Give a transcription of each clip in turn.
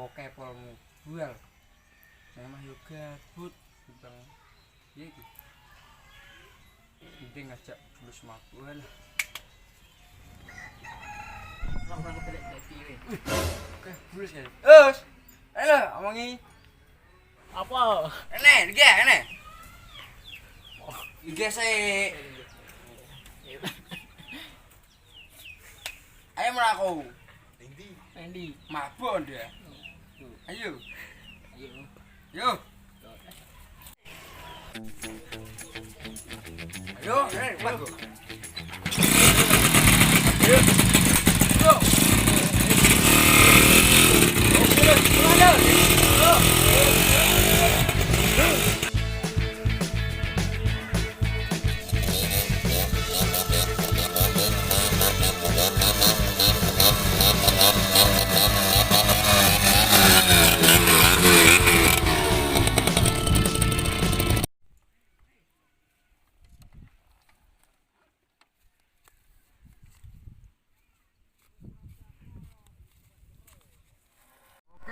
Oke polmu bual memang yoga but bang iya gitu penting ngajak bulus mabuk lah orang balik lagi oke bulus ya ayo omongi apa ene iki saya ayo melaku Endi mabuk dia ayo yo bagus ayo go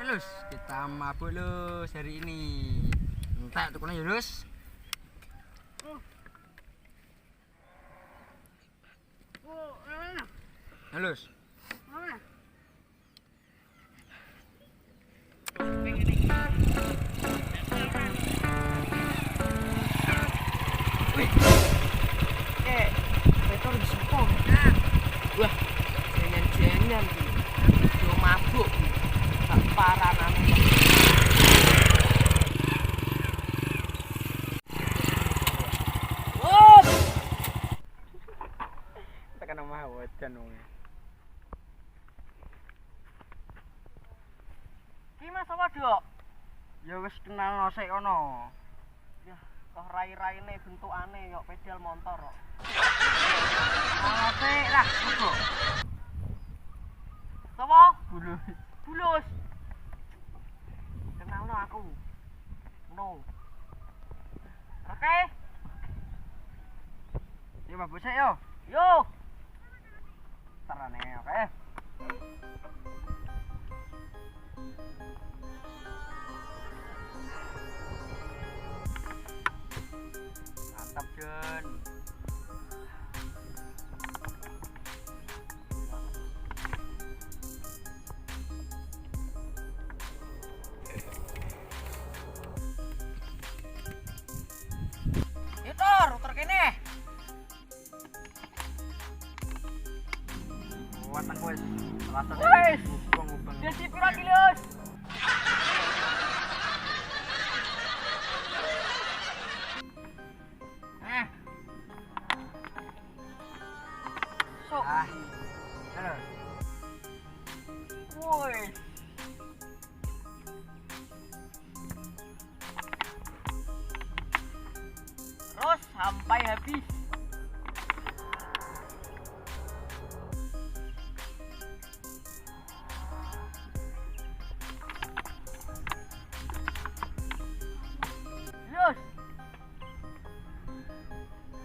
Lus, kita mabuk lus hari ini. Entak tukunya ya lus. Lus. betul disepong. Wah, jangan-jangan yo mabuk. Paranan tekan mah wajan wong iki mas apa dok ya wis kenal nosek ono ya kok rai-raine bentukane kok pedal motor kok nosek lah mugo sapa bulus kenal no aku no oke yuk bagus yo yuk tarane oke mantap Jon Utar kene. Kuat nang wis. Rasane ubang-ubang. Dadi pira kilos? Sok. Halo. Woi. Terus sampai habis. Lus.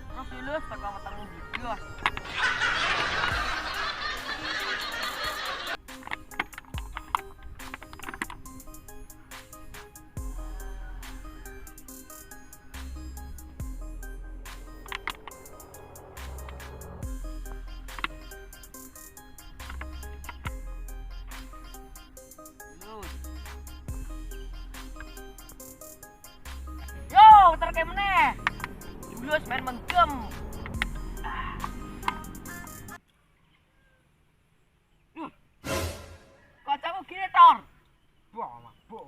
Terus dilus tekan wetengmu biblos. Yo, terke meneh. Julus main menggem. Kocokku gini, Tor. Wah, mabuk.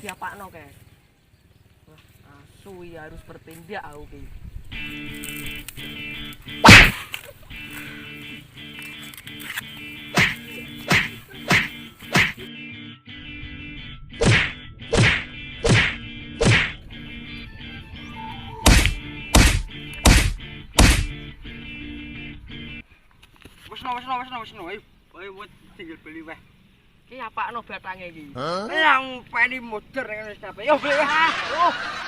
diapakno, Kes. Wah, asu ya harus bertindak aku ki. Wis no. Ayo tinggal beli weh. Ki apakno batange iki? Yang peni modern ngene kabeh. Yo beli weh.